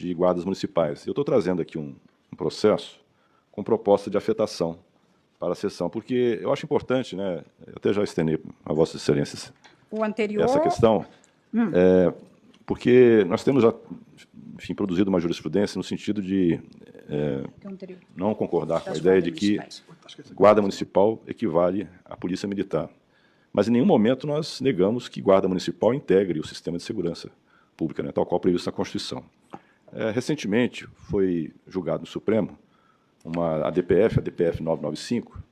de guardas municipais. Eu estou trazendo aqui um processo com proposta de afetação para a sessão, porque eu acho importante, né, eu até já estendei a Vossa Excelência O anterior... essa questão, porque nós temos já, enfim, produzido uma jurisprudência no sentido de não concordar com a ideia de que guarda municipal equivale à polícia militar. Mas em nenhum momento nós negamos que guarda municipal integre o sistema de segurança pública, né, tal qual previsto na Constituição. Recentemente foi julgado no Supremo a DPF 995,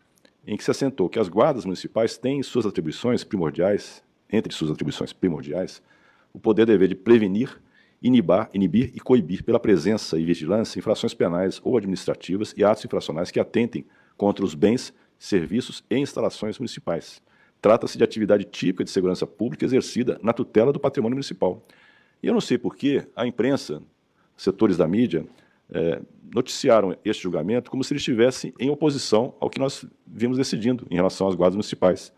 em que se assentou que as guardas municipais têm suas atribuições primordiais, entre suas atribuições primordiais, o poder e dever de prevenir, inibir e coibir pela presença e vigilância infrações penais ou administrativas e atos infracionais que atentem contra os bens, serviços e instalações municipais. Trata-se de atividade típica de segurança pública exercida na tutela do patrimônio municipal. E eu não sei por que a imprensa, setores da mídia, noticiaram este julgamento como se ele estivesse em oposição ao que nós vimos decidindo em relação às guardas municipais.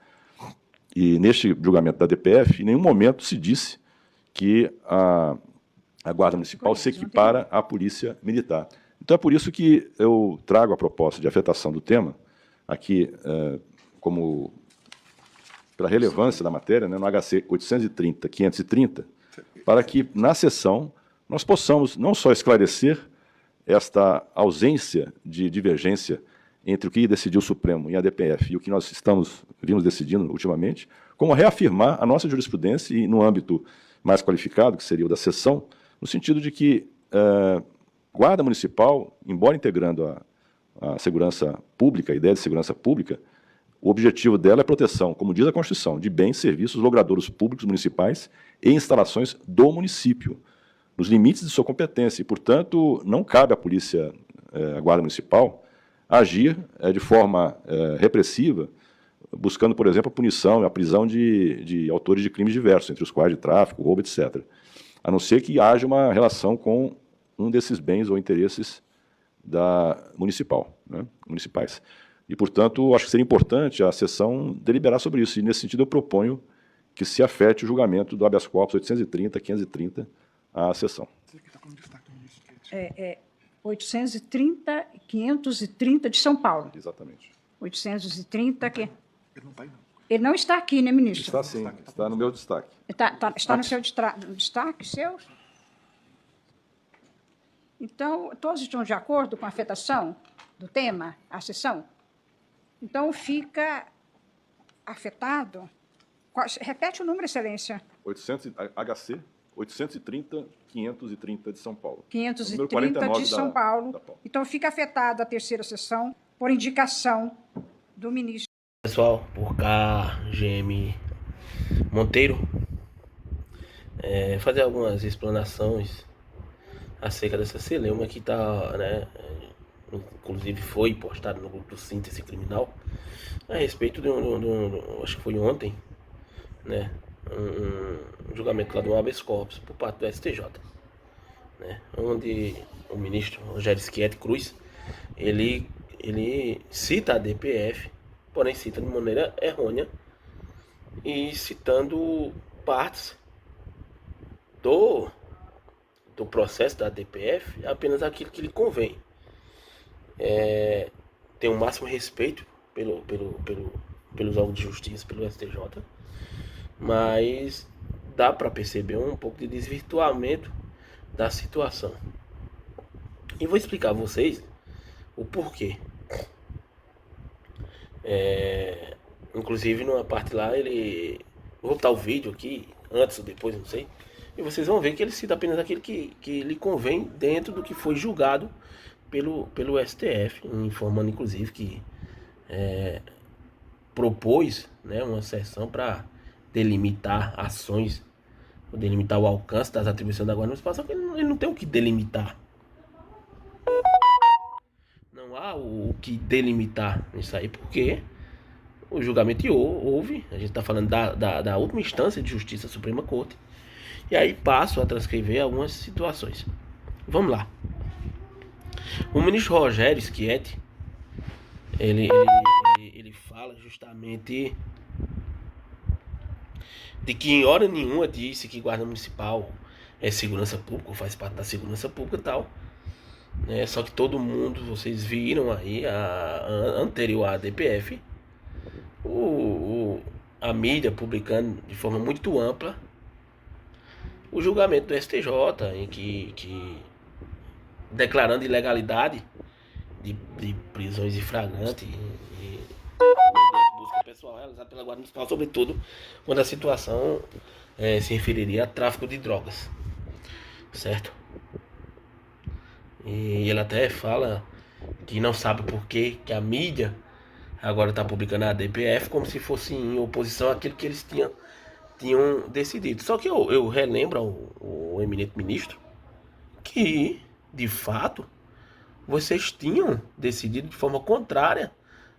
E neste julgamento da DPF, em nenhum momento se disse que a guarda municipal se equipara à polícia militar. Então é por isso que eu trago a proposta de afetação do tema aqui como pela relevância da matéria, né, no HC 830-530, para que na sessão nós possamos não só esclarecer esta ausência de divergência entre o que decidiu o Supremo em ADPF e o que nós vimos decidindo ultimamente, como reafirmar a nossa jurisprudência e no âmbito mais qualificado, que seria o da sessão, no sentido de que guarda municipal, embora integrando a segurança pública, a ideia de segurança pública, o objetivo dela é proteção, como diz a Constituição, de bens, serviços, logradouros públicos municipais e instalações do município, nos limites de sua competência. E, portanto, não cabe à polícia, à guarda municipal, agir de forma repressiva, buscando, por exemplo, a punição, a prisão de autores de crimes diversos, entre os quais de tráfico, roubo, etc. A não ser que haja uma relação com um desses bens ou interesses municipais. E, portanto, acho que seria importante a sessão deliberar sobre isso. E, nesse sentido, eu proponho que se afete o julgamento do habeas corpus 830, 530, à sessão. 830, 530 de São Paulo. Exatamente. 830, que... Ele não está aí, não. Ele não está aqui, né, ministro? Está sim, está no meu destaque. Está no seu destaque, seu? Então, todos estão de acordo com a afetação do tema, a sessão? Então, fica afetado... Repete o número, Excelência. HC 830-530 de São Paulo. 530 de São Paulo. Então, fica afetada a terceira sessão por indicação do ministro. Pessoal, por cá, GM Monteiro, fazer algumas explanações acerca dessa celeuma que está, né, inclusive foi postado no grupo do Síntese Criminal, a respeito de acho que foi ontem, né, um julgamento lá do habeas corpus por parte do STJ, né, onde o ministro Rogério Schietti Cruz, ele cita a DPF, porém cita de maneira errônea e citando partes do processo da DPF, apenas aquilo que lhe convém. Tem o máximo respeito pelos órgãos de justiça, pelo STJ, mas dá para perceber um pouco de desvirtuamento da situação. E vou explicar a vocês o porquê. Inclusive numa parte lá, vou botar o vídeo aqui, antes ou depois, não sei, e vocês vão ver que ele cita apenas aquilo que lhe convém dentro do que foi julgado pelo STF, informando inclusive que propôs, né, uma sessão para delimitar ações, delimitar o alcance das atribuições da Guarda Municipal, só que ele não tem o que delimitar. Não há o que delimitar nisso aí, porque o julgamento houve, a gente está falando da última instância de justiça, Suprema Corte, e aí passo a transcrever algumas situações. Vamos lá. O ministro Rogério Schietti, ele fala justamente de que em hora nenhuma disse que guarda municipal é segurança pública, ou faz parte da segurança pública e tal. Só que todo mundo, vocês viram aí, anterior à DPF, a mídia publicando de forma muito ampla o julgamento do STJ, em que declarando ilegalidade de prisões em flagrante e busca pessoal realizada pela Guarda Municipal, sobretudo quando a situação se referiria a tráfico de drogas, certo? E ele até fala que não sabe por que a mídia agora está publicando a DPF como se fosse em oposição àquilo que eles tinham decidido. Só que eu relembro ao eminente ministro que, de fato, vocês tinham decidido de forma contrária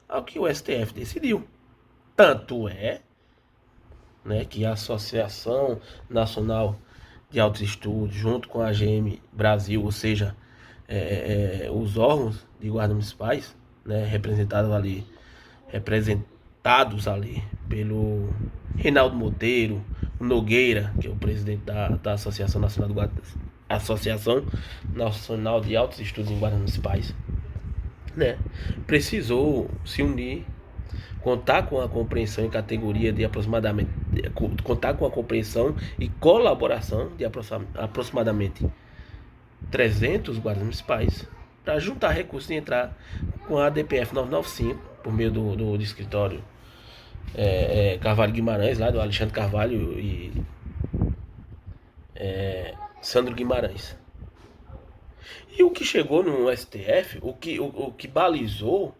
ao que o STF decidiu. Tanto é, né, que a Associação Nacional de Altos Estudos, junto com a AGM Brasil, ou seja, os órgãos de guarda municipais, né, representados ali pelo Reinaldo Monteiro, o Nogueira, que é o presidente da Associação Nacional de Associação Nacional de Altos Estudos em Guardas Municipais, né, precisou se unir, contar com a compreensão e categoria de aproximadamente, contar com a compreensão e colaboração de aproximadamente 300 guardas municipais para juntar recursos e entrar com a DPF 995 por meio do escritório Carvalho Guimarães, lá do Alexandre Carvalho e Sandro Guimarães. E o que chegou no STF, o que balizou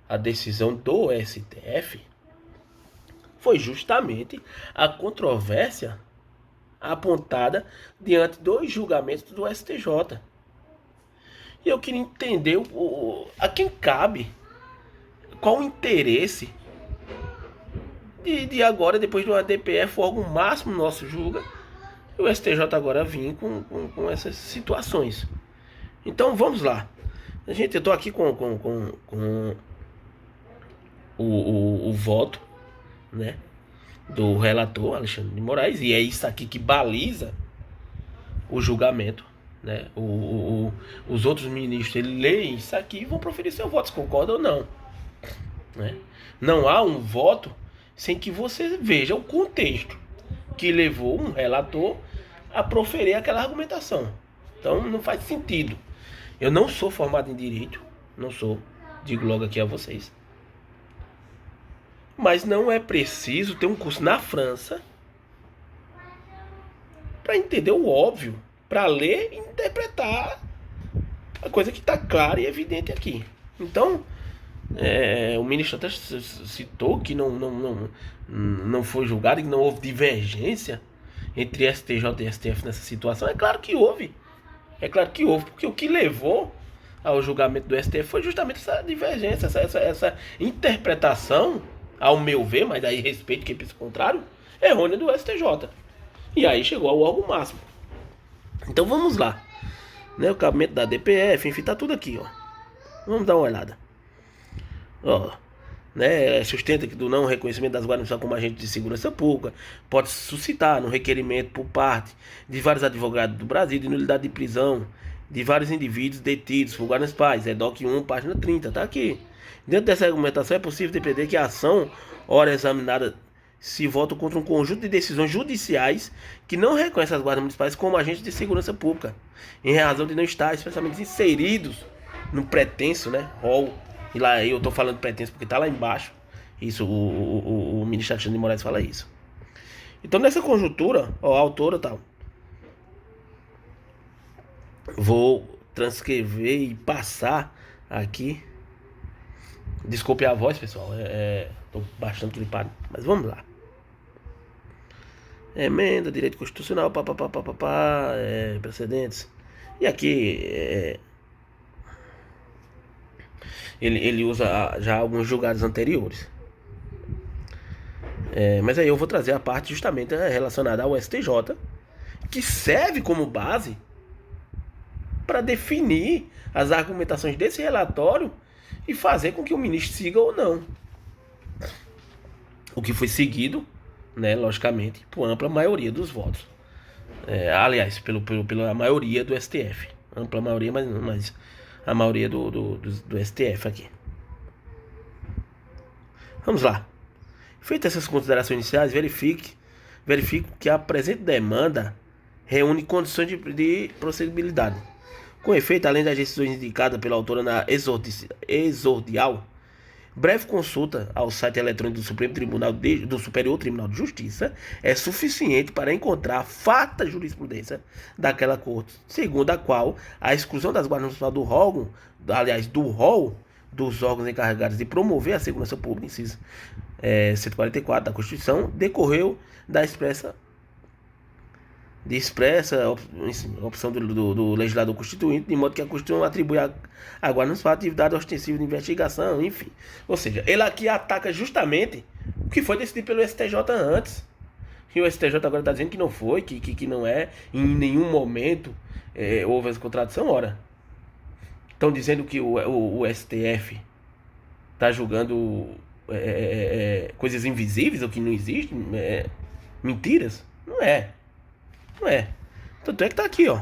a decisão do STF foi justamente a controvérsia apontada diante dos julgamentos do STJ. E eu queria entender a quem cabe, qual o interesse de agora, depois do ADPF, o órgão máximo nosso julga, e o STJ agora vir com essas situações. Então vamos lá. Eu estou aqui com o voto, né, do relator Alexandre de Moraes, e é isso aqui que baliza o julgamento, né? Os outros ministros, eles leem isso aqui e vão proferir seu voto, se concordam ou não, né? Não há um voto sem que você veja o contexto que levou um relator a proferir aquela argumentação. Então não faz sentido. Eu não sou formado em direito, não sou, digo logo aqui a vocês. Mas não é preciso ter um curso na França para entender o óbvio, para ler e interpretar a coisa que está clara e evidente aqui. Então, o ministro até citou que não foi julgado e que não houve divergência entre STJ e STF nessa situação. É claro que houve. É claro que houve, porque o que levou ao julgamento do STF foi justamente essa divergência, essa interpretação, ao meu ver, mas aí respeito quem pensa o contrário, errônea do STJ. E aí chegou ao órgão máximo. Então vamos lá, né, o cabimento da DPF, enfim, tá tudo aqui, ó. Vamos dar uma olhada. Ó, né, sustenta que do não reconhecimento das guardas municipais como agente de segurança pública pode suscitar no requerimento por parte de vários advogados do Brasil de nulidade de prisão de vários indivíduos detidos por guardas municipais. É DOC 1, página 30, tá aqui. Dentro dessa argumentação é possível depender que a ação, ora examinada, se vota contra um conjunto de decisões judiciais que não reconhecem as guardas municipais como agentes de segurança pública, em razão de não estar especialmente inseridos no pretenso, né, rol. E lá eu tô falando pretenso porque tá lá embaixo. Isso, o ministro Alexandre de Moraes fala isso. Então nessa conjuntura, ó, a autora tal, vou transcrever e passar aqui. Desculpe a voz, pessoal, tô bastante gripado, mas vamos lá. Emenda, direito constitucional, precedentes. E aqui ele usa já alguns julgados anteriores. Mas aí eu vou trazer a parte justamente relacionada ao STJ, que serve como base para definir as argumentações desse relatório e fazer com que o ministro siga ou não. O que foi seguido, né, logicamente, por ampla maioria dos votos. aliás, pela maioria do STF. Ampla maioria, mas a maioria do STF aqui. Vamos lá. Feitas essas considerações iniciais, verifico que a presente demanda reúne condições de procedibilidade. Com efeito, além das decisões indicadas pela autora na exordial, breve consulta ao site eletrônico do Superior Tribunal de Justiça é suficiente para encontrar a farta jurisprudência daquela corte, segundo a qual a exclusão das guardas municipais do rol dos órgãos encarregados de promover a segurança pública, inciso 144 da Constituição, decorreu da expressa opção do legislador constituinte, de modo que a Constituição atribui à Guarda Municipal atividade ostensiva de investigação, enfim. Ou seja, ele aqui ataca justamente o que foi decidido pelo STJ antes. E o STJ agora está dizendo que não foi, que não é, em nenhum momento houve essa contradição. Ora, estão dizendo que o STF está julgando coisas invisíveis, ou que não existem, mentiras? Não é. Não é. Tanto é que tá aqui, ó.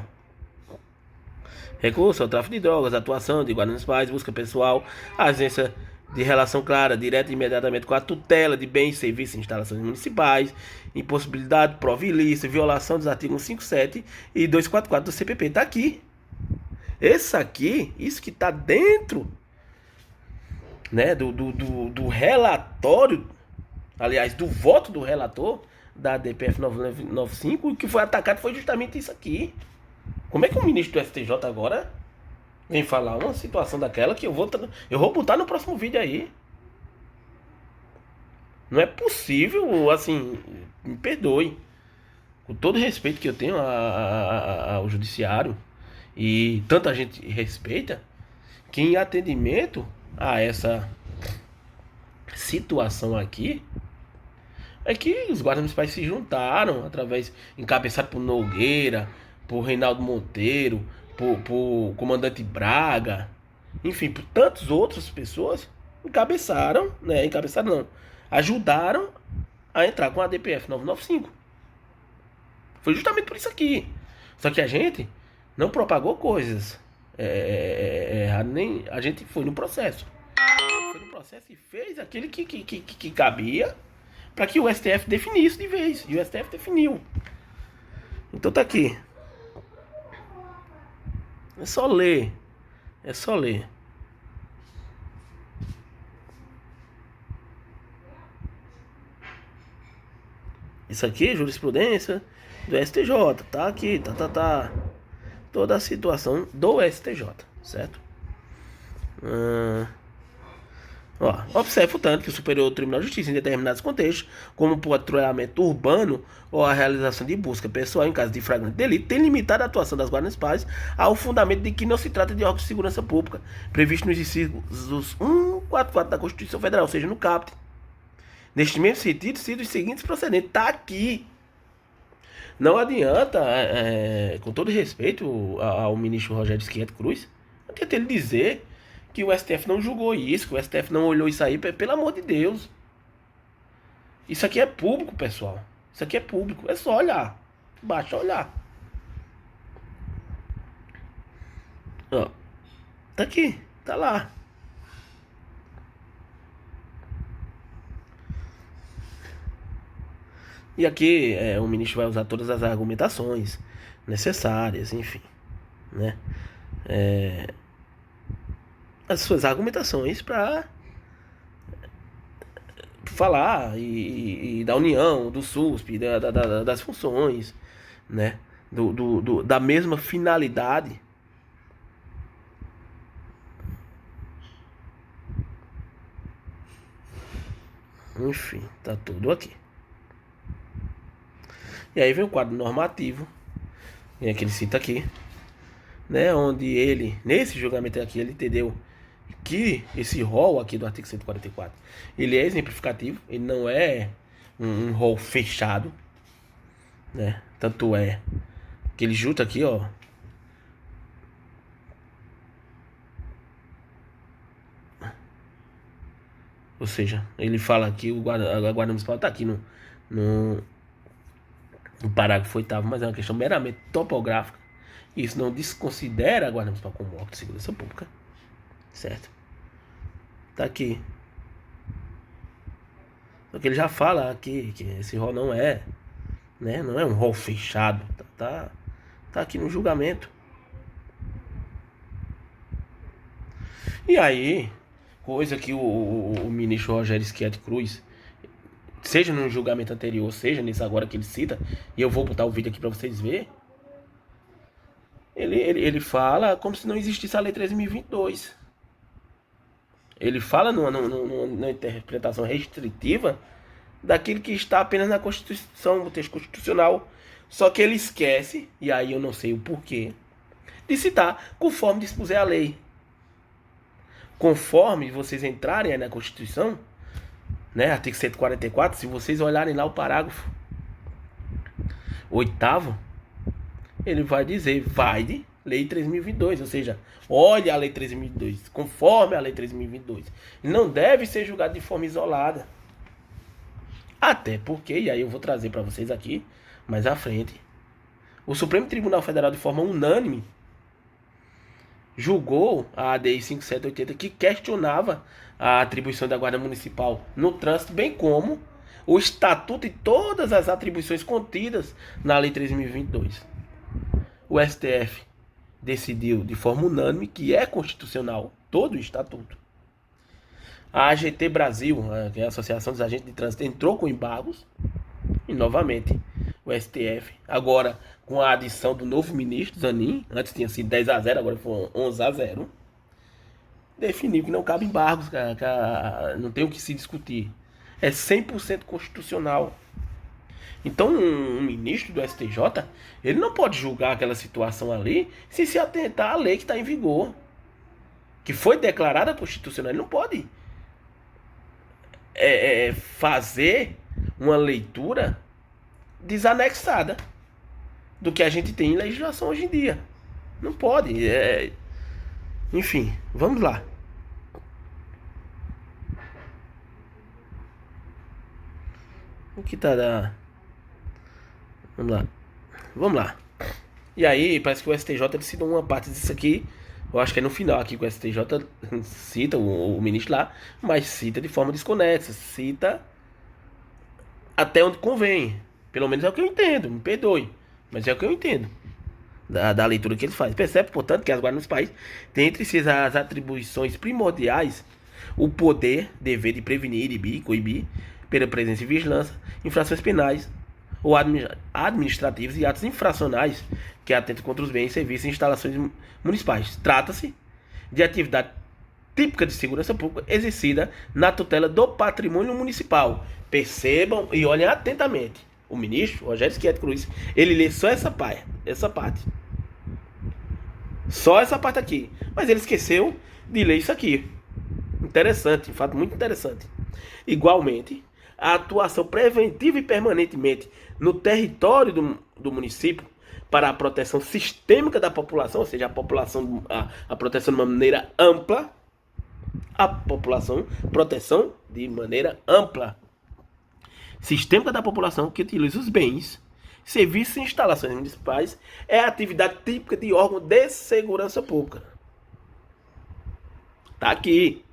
Recurso ao tráfico de drogas, atuação de guardas municipais, busca pessoal, ausência de relação clara, direta e imediatamente com a tutela de bens, serviços e instalações municipais, impossibilidade, prova ilícita, violação dos artigos 157 e 244 do CPP. Tá aqui. Isso que tá dentro, né, do relatório, aliás, do voto do relator da DPF 995, o que foi atacado foi justamente isso aqui. Como é que o ministro do STJ agora vem falar uma situação daquela que eu vou botar no próximo vídeo aí? Não é possível, assim, me perdoe, com todo o respeito que eu tenho ao judiciário, e tanta gente respeita, que em atendimento a essa situação aqui, é que os guardas municipais se juntaram encabeçado por Nogueira, por Reinaldo Monteiro, por comandante Braga, enfim, por tantas outras pessoas, ajudaram a entrar com a DPF 995. Foi justamente por isso aqui. Só que a gente não propagou coisas nem a gente foi no processo. E fez aquilo que cabia para que o STF definisse de vez. E o STF definiu. Então tá aqui. É só ler. Isso aqui é jurisprudência do STJ. Tá aqui. Tá. Toda a situação do STJ. Certo? Observo, tanto, que o Superior Tribunal de Justiça, em determinados contextos, como o patrulhamento urbano ou a realização de busca pessoal em caso de flagrante delito, tem limitado a atuação das guardas municipais ao fundamento de que não se trata de órgãos de segurança pública, previsto nos incisos 144 da Constituição Federal, ou seja, no CAPT. Neste mesmo sentido, cito os seguintes procedentes. Está aqui. Não adianta, com todo respeito ao ministro Rogério Schietti Cruz, não adianta ele dizer que o STF não julgou isso, que o STF não olhou isso aí, pelo amor de Deus. Isso aqui é público, pessoal. Isso aqui é público. É só olhar. Basta olhar. Ó. Tá aqui. Tá lá. E aqui o ministro vai usar todas as argumentações necessárias, enfim, né? As suas argumentações para falar e da união, do SUSP, das funções, né? Da mesma finalidade. Enfim, tá tudo aqui. E aí vem o quadro normativo, que ele cita aqui, né? Onde ele, nesse julgamento aqui, ele entendeu que esse rol aqui do artigo 144, ele é exemplificativo, ele não é um rol fechado, né? Tanto é que ele junta aqui, ó, ou seja, ele fala que a guarda municipal tá aqui o parágrafo 8º, mas é uma questão meramente topográfica. Isso não desconsidera a Guarda Municipal como órgão de segurança pública. Certo? Tá aqui. Só que ele já fala aqui que esse rol não é, né? Não é um rol fechado. Tá aqui no julgamento. E aí, coisa que o ministro Rogério Schietti Cruz, seja no julgamento anterior, seja nesse agora que ele cita, e eu vou botar o vídeo aqui para vocês verem, ele fala como se não existisse a Lei 13.022. Ele fala numa interpretação restritiva daquilo que está apenas na Constituição, no texto constitucional. Só que ele esquece, e aí eu não sei o porquê, de citar conforme dispuser a lei. Conforme vocês entrarem aí na Constituição, né, artigo 144, se vocês olharem lá o parágrafo 8º, ele vai dizer, vai de Lei 3.022, ou seja, olha a Lei 3.022, conforme a Lei 3.022. Não deve ser julgado de forma isolada. Até porque, e aí eu vou trazer para vocês aqui, mais à frente, o Supremo Tribunal Federal, de forma unânime, julgou a ADI 5780, que questionava a atribuição da Guarda Municipal no trânsito, bem como o estatuto e todas as atribuições contidas na Lei 3.022. O STF decidiu de forma unânime que é constitucional todo o estatuto. A AGT Brasil, que é a Associação dos Agentes de Trânsito, entrou com embargos e novamente o STF, agora com a adição do novo ministro Zanin, antes tinha sido 10-0, agora foi 11-0, definiu que não cabe embargos, não tem o que se discutir. É 100% constitucional. Então um ministro do STJ, ele não pode julgar aquela situação ali sem se atentar à lei que está em vigor, que foi declarada constitucional. Ele não pode fazer uma leitura desanexada do que a gente tem em legislação hoje em dia. Não pode. Enfim, vamos lá. O que tá da... Vamos lá. E aí, parece que o STJ decidiu uma parte disso aqui. Eu acho que é no final aqui que o STJ cita o ministro lá, mas cita de forma desconexa. Cita até onde convém. Pelo menos é o que eu entendo, me perdoe. Mas é o que eu entendo da leitura que eles fazem. Percebe, portanto, que as guardas municipais têm entre si as atribuições primordiais, o poder, dever de prevenir, inibir e coibir, pela presença e vigilância, infrações penais ou administrativas e atos infracionais que atentam contra os bens, serviços e instalações municipais. Trata-se de atividade típica de segurança pública exercida na tutela do patrimônio municipal. Percebam e olhem atentamente. O ministro Rogério Schietti Cruz, ele lê só essa parte. Só essa parte aqui. Mas ele esqueceu de ler isso aqui. Interessante, um fato muito interessante. Igualmente, a atuação preventiva e permanentemente no território do município para a proteção sistêmica da população, ou seja, a proteção de uma maneira ampla, proteção de maneira ampla, sistêmica da população que utiliza os bens, serviços e instalações municipais, é a atividade típica de órgão de segurança pública. Tá aqui.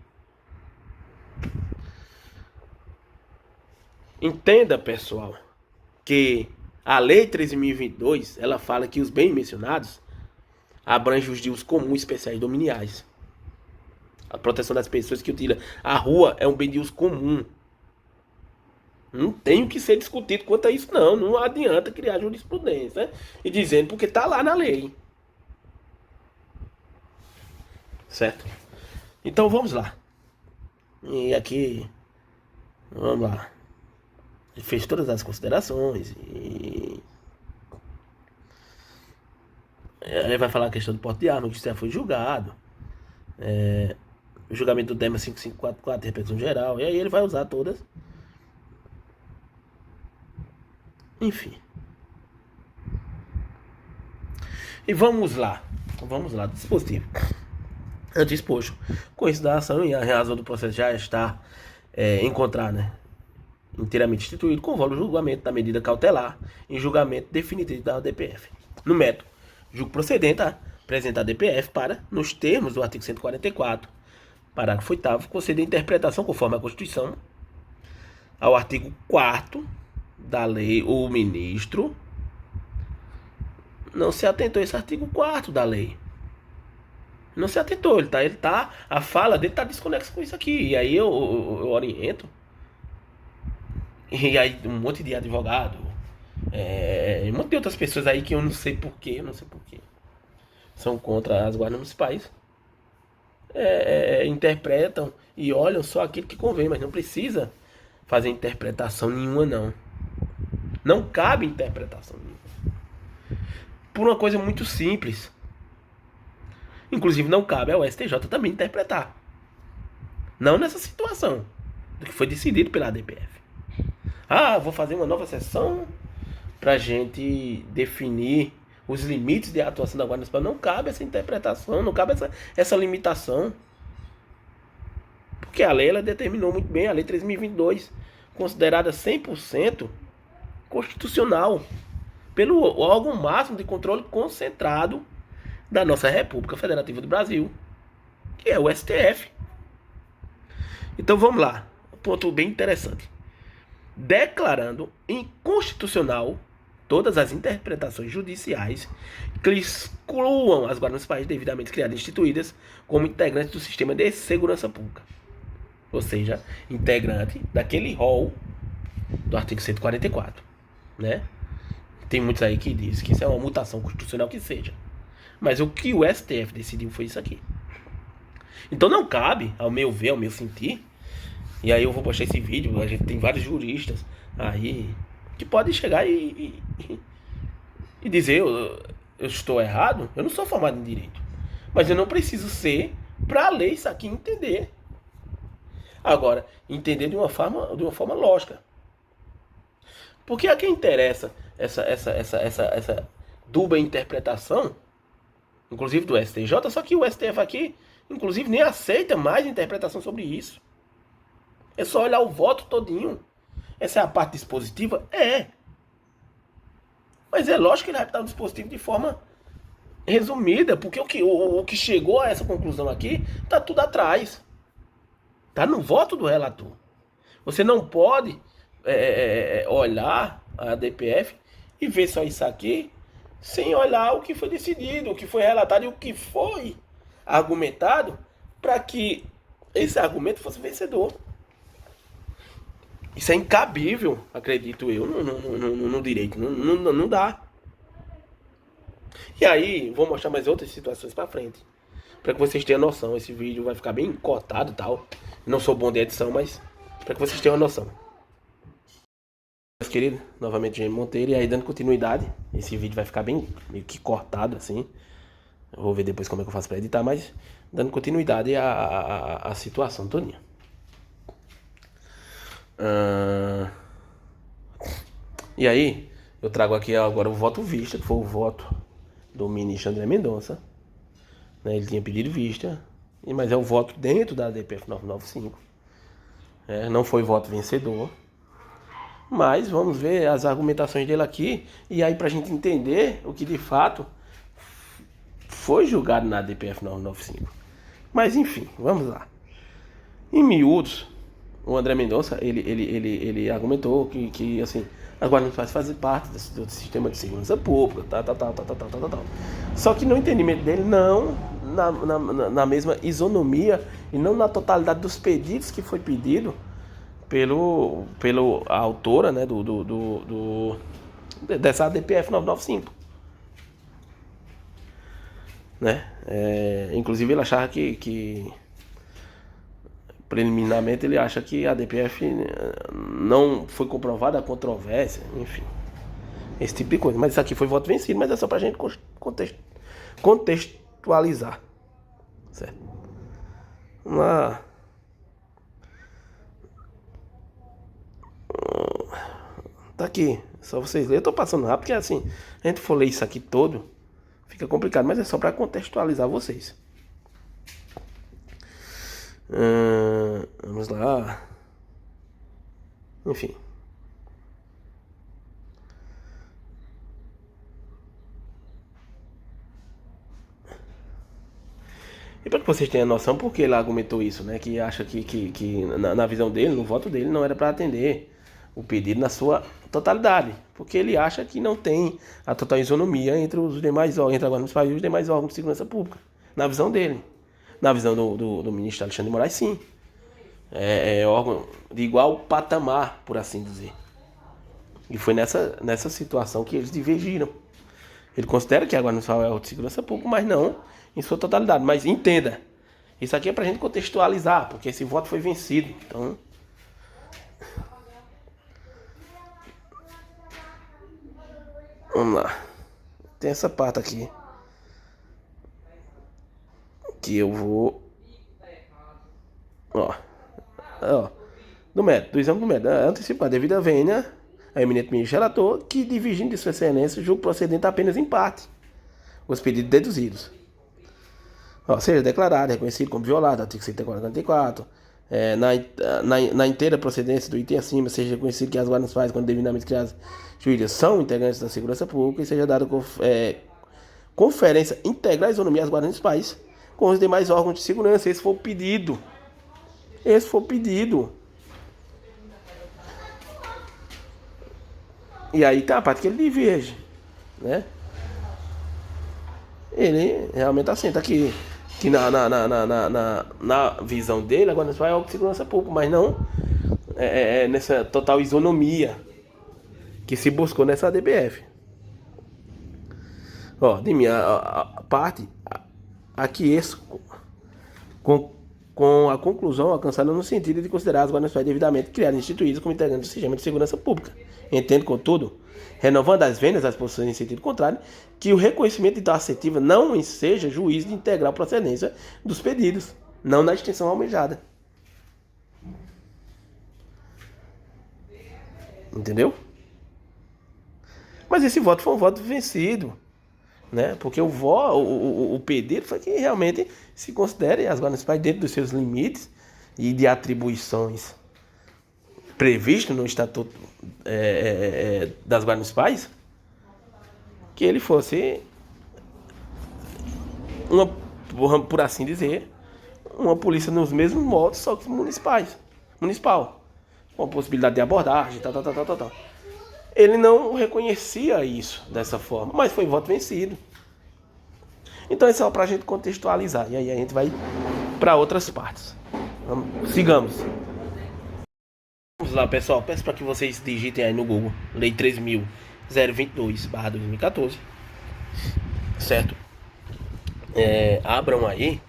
Entenda, pessoal, que a Lei 13.022, ela fala que os bens mencionados abrangem os dias comuns, especiais e dominiais. A proteção das pessoas que utilizam a rua é um bem de uso comum. Não tem o que ser discutido quanto a isso, não. Não adianta criar jurisprudência, né? E dizendo porque está lá na lei. Certo? Então vamos lá. E aqui, vamos lá. Ele fez todas as considerações e ele vai falar a questão do porte de arma, que já foi julgado. O julgamento do tema 5544, repercussão geral. E aí ele vai usar todas. Enfim. E vamos lá. Dispositivo. Antes exposto. Com isso da ação e a razão do processo já está encontrar, né? inteiramente instituído, convoca o julgamento da medida cautelar em julgamento definitivo da DPF. No método, julgo procedente a apresentar a DPF para, nos termos do artigo 144, parágrafo 8º, conceder interpretação conforme a Constituição ao artigo 4º da lei. O ministro não se atentou a esse artigo 4º da lei. Não se atentou, a fala dele está desconexa com isso aqui. E aí eu oriento. E aí um monte de advogado, um monte de outras pessoas aí que eu não sei porquê, são contra as guardas municipais. Interpretam e olham só aquilo que convém, mas não precisa fazer interpretação nenhuma, não. Não cabe interpretação nenhuma. Por uma coisa muito simples. Inclusive não cabe ao STJ também interpretar. Não nessa situação do que foi decidido pela ADPF. Vou fazer uma nova sessão pra gente definir os limites de atuação da Guarda Municipal. Não cabe essa interpretação, não cabe essa limitação. Porque a lei ela determinou muito bem, a lei 3.022, considerada 100% constitucional pelo órgão máximo de controle concentrado da nossa República Federativa do Brasil, que é o STF. Então vamos lá, um ponto bem interessante. Declarando inconstitucional todas as interpretações judiciais que excluam as guardas municipais devidamente criadas e instituídas como integrantes do sistema de segurança pública. Ou seja, integrante daquele rol do artigo 144, né? Tem muitos aí que dizem que isso é uma mutação constitucional que seja. Mas o que o STF decidiu foi isso aqui. Então não cabe, ao meu ver, ao meu sentir, e aí eu vou postar esse vídeo, a gente tem vários juristas aí que podem chegar e dizer eu estou errado. Eu não sou formado em direito, mas eu não preciso ser para ler isso aqui e entender. Agora, entender de uma forma lógica. Porque a quem interessa essa dupla interpretação, inclusive do STJ, só que o STF aqui, inclusive, nem aceita mais interpretação sobre isso. É só olhar o voto todinho. Essa é a parte dispositiva? Mas é lógico que ele vai estar no dispositivo de forma resumida, porque o que chegou a essa conclusão aqui está tudo atrás. Está no voto do relator. Você não pode olhar a DPF e ver só isso aqui sem olhar o que foi decidido, o que foi relatado e o que foi argumentado para que esse argumento fosse vencedor. Isso é incabível, acredito eu, no direito. Não dá. E aí, vou mostrar mais outras situações para frente, para que vocês tenham noção. Esse vídeo vai ficar bem cortado e tal. Não sou bom de edição, mas para que vocês tenham noção. Meus queridos, novamente Jaime Monteiro, e aí dando continuidade. Esse vídeo vai ficar bem meio que cortado assim. Eu vou ver depois como é que eu faço para editar, mas dando continuidade à situação todinha. E aí, eu trago aqui agora o voto vista, que foi o voto do ministro André Mendonça. Né, ele tinha pedido vista, mas é o voto dentro da DPF 995. Não foi voto vencedor. Mas vamos ver as argumentações dele aqui. E aí, pra gente entender o que de fato foi julgado na DPF 995. Mas enfim, vamos lá. Em miúdos, o André Mendonça, ele argumentou que assim, as guardas municipais fazem parte do sistema de segurança pública, tal. Só que no entendimento dele, não na mesma isonomia e não na totalidade dos pedidos que foi pedido pelo autora, né, dessa DPF 995. Né? Inclusive ele achava que preliminarmente ele acha que a DPF não foi comprovada a controvérsia, enfim, esse tipo de coisa. Mas isso aqui foi voto vencido, mas é só pra gente contextualizar, certo? Vamos lá. Tá aqui, só vocês lerem. Eu tô passando rápido, porque assim, a gente for ler isso aqui todo, fica complicado, mas é só pra contextualizar vocês. Vamos lá. Enfim, E para que vocês tenham noção, por que ele argumentou isso, né? Que acha que na visão dele, no voto dele, não era para atender o pedido na sua totalidade. Porque ele acha que não tem a total isonomia entre os demais órgãos, entre a Guarda Municipal e os demais órgãos de segurança pública. Na visão dele. Na visão do ministro Alexandre de Moraes, sim. É órgão de igual patamar, por assim dizer. E foi nessa situação que eles divergiram. Ele considera que a Guarda Municipal é órgão de segurança pública, mas não em sua totalidade. Mas entenda, isso aqui é pra gente contextualizar, porque esse voto foi vencido. Então, vamos lá. Tem essa parte aqui que eu vou... Ó. Do mérito, do exame do mérito. Antecipar devido à vênia, a eminente ministro relator, que divergindo de sua excelência, julgo procedente apenas em parte os pedidos deduzidos. Seja declarado, reconhecido como violado, artigo 144, na inteira procedência do item acima, seja reconhecido que as guardas municipais, quando devidamente criadas jurídicas, são integrantes da segurança pública e seja dada conferência integral e isonomia às guardas municipais com os demais órgãos de segurança. Esse foi o pedido. E aí tá a parte que ele diverge, né? Ele realmente assenta que na visão dele, agora vai algo de segurança pública, mas não nessa total isonomia que se buscou nessa ADBF. De minha parte, aqui isso com a conclusão alcançada no sentido de considerar as guardas municipais devidamente criadas e instituídas como integrantes do sistema de segurança pública. Entendo, contudo, renovando as vênias das posições em sentido contrário, que o reconhecimento de tal assertiva não seja juízo de integral procedência dos pedidos, não na extensão almejada. Entendeu? Mas esse voto foi um voto vencido, né? Porque o pedido foi que realmente se considere as guardas municipais dentro dos seus limites e de atribuições previsto no Estatuto das Guardas Municipais, que ele fosse por assim dizer, uma polícia nos mesmos modos, só que municipal, com a possibilidade de abordagem, tal. Ele não reconhecia isso dessa forma, mas foi voto vencido. Então é só pra gente contextualizar, e aí a gente vai para outras partes. Sigamos. Vamos lá, pessoal, peço para que vocês digitem aí no Google Lei 3.022/2014, certo? Abram aí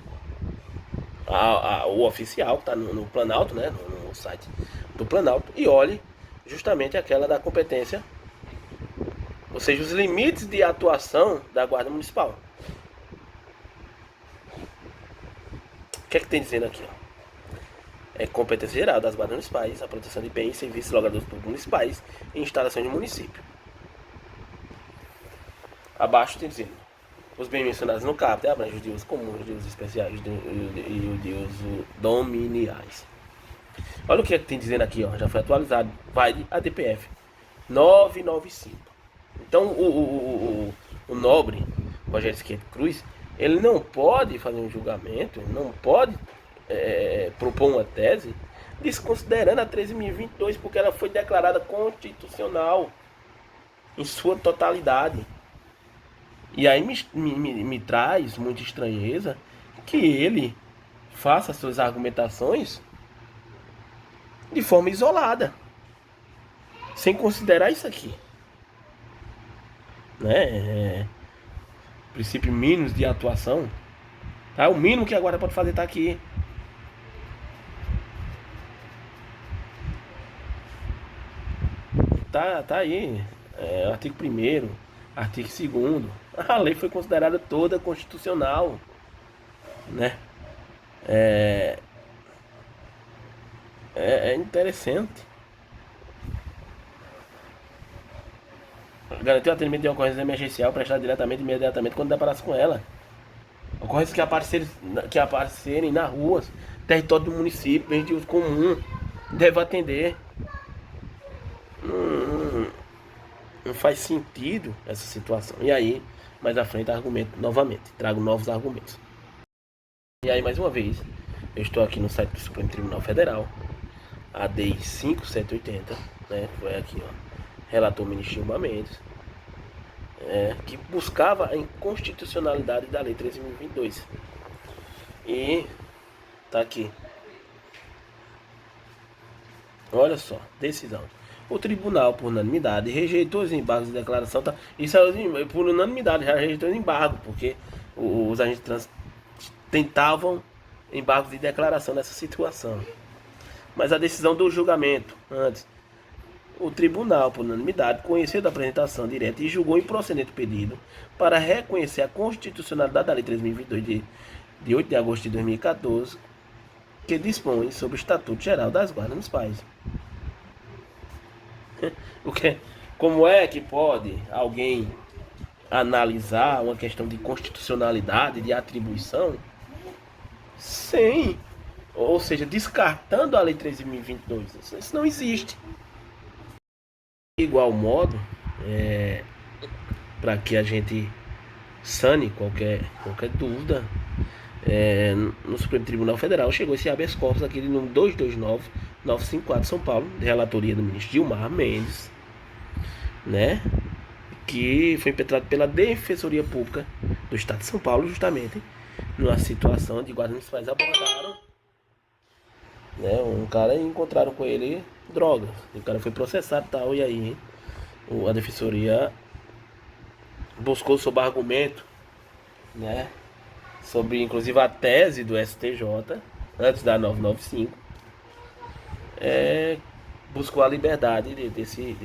o oficial que está no Planalto, né? No site do Planalto, e olhe justamente aquela da competência, ou seja, os limites de atuação da Guarda Municipal. O que é que tem dizendo aqui, ó? Competência geral das guardas municipais, a proteção de bens, serviços e logradores públicos municipais e instalações do município. Abaixo tem dizendo: os bens mencionados no caput abrangem os de uso comum, os de uso especiais e os de uso dominiais. Olha o que tem dizendo aqui, ó, já foi atualizado, vai de ADPF 995. Então o nobre Rogério Schietti Cruz, ele não pode fazer um julgamento, não pode propor uma tese desconsiderando a 13.022, porque ela foi declarada constitucional em sua totalidade. E aí me traz muita estranheza que ele faça suas argumentações de forma isolada, sem considerar isso aqui, né? Princípio mínimo de atuação, tá? O mínimo que a guarda pode fazer tá aqui. Tá aí, artigo 1º, artigo 2º. A lei foi considerada toda constitucional, né? É interessante. Garantiu o atendimento de ocorrência emergencial prestado diretamente e imediatamente quando deparasse com ela. Ocorrências que aparecerem na rua, território do município, bens de uso comum, deve atender. Não faz sentido essa situação. E aí, mais à frente, argumento novamente. Trago novos argumentos. E aí, mais uma vez, eu estou aqui no site do Supremo Tribunal Federal, a DEI 5780, né? Foi aqui, ó, relator ministro Gilmar Mendes, que buscava a inconstitucionalidade da Lei 13.022. E tá aqui. Olha só, decisão. O tribunal, por unanimidade, rejeitou os embargos de declaração. Tá? Isso é por unanimidade, já rejeitou o embargo, porque os agentes trans tentavam embargos de declaração nessa situação. Mas a decisão do julgamento, antes, o tribunal, por unanimidade, conheceu da apresentação direta e julgou improcedente o pedido para reconhecer a constitucionalidade da Lei 3.022 de 8 de agosto de 2014, que dispõe sobre o Estatuto Geral das Guardas Municipais. Como é que pode alguém analisar uma questão de constitucionalidade, de atribuição, sem, ou seja, descartando a Lei 13.022? Isso não existe. De igual modo, para que a gente sane qualquer dúvida, no Supremo Tribunal Federal chegou esse habeas corpus aqui de número 229954 São Paulo, de relatoria do ministro Gilmar Mendes, né, que foi impetrado pela Defensoria Pública do Estado de São Paulo, justamente numa situação de guardas municipais abordaram, né, um cara e encontraram com ele drogas, o cara foi processado e tal, e aí a Defensoria buscou sob argumento, né, sobre inclusive a tese do STJ, antes da 995, buscou a liberdade desse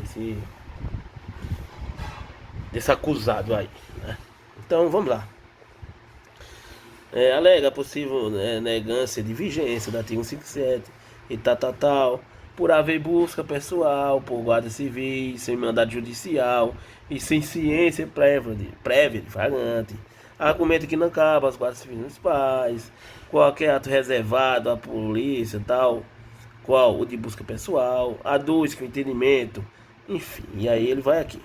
acusado aí, né? Então vamos lá. Alega possível negância de vigência do artigo 157 e tal, por haver busca pessoal por guarda civil, sem mandado judicial e sem ciência prévia de flagrante. Argumenta que não cabe aos guardas civis municipais qualquer ato reservado à polícia, tal qual o de busca pessoal, aduz que o entendimento, enfim, e aí ele vai aqui.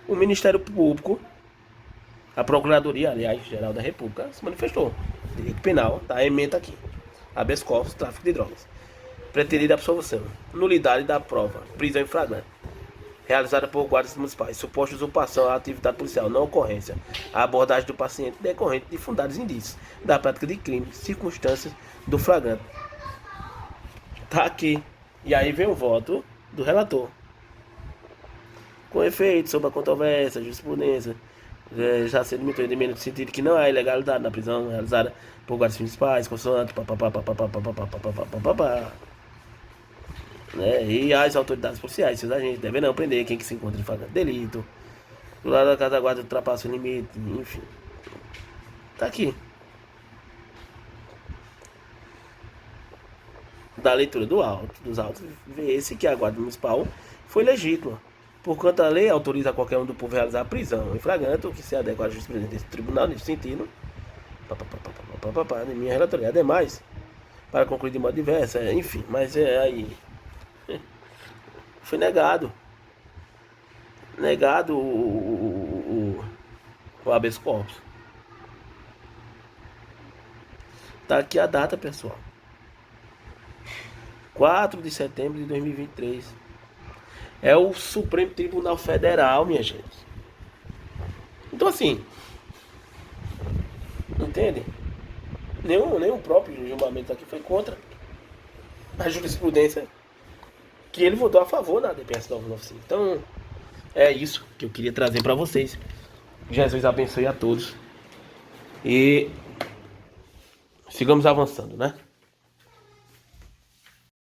O Ministério Público, a Procuradoria, aliás, Geral da República, se manifestou. Direito penal, tá? Ementa aqui. Habeas corpus, tráfico de drogas. Pretendida absolvição. Nulidade da prova. Prisão em flagrante. Realizada por guardas municipais. Suposta usurpação à atividade policial. Não ocorrência. A abordagem do paciente decorrente de fundados indícios da prática de crime. Circunstâncias do flagrante. Tá aqui. E aí vem o voto do relator. Com efeito sobre a controvérsia, a jurisprudência, já se limitou o entendimento no sentido que não há ilegalidade na prisão realizada por guardas municipais, consoante e as autoridades policiais, seus agentes deverão prender quem que se encontra em flagrante delito, do lado da casa da guarda ultrapassa o limite, enfim. Tá aqui. Da leitura dos autos, vê-se que a guarda municipal foi legítima. Porquanto a lei autoriza qualquer um do povo a realizar a prisão em flagrante, o que se adequa à jurisprudência desse tribunal nesse sentido. De minha relatoria. Ademais, para concluir de modo diverso, enfim, mas aí foi negado o habeas corpus. Tá aqui a data, pessoal. 4 de setembro de 2023. É o Supremo Tribunal Federal, minha gente. Então assim, entende? Nem o próprio julgamento aqui foi contra a jurisprudência que ele votou a favor da DPS 995. Então, é isso que eu queria trazer para vocês. Jesus abençoe a todos. E sigamos avançando, né?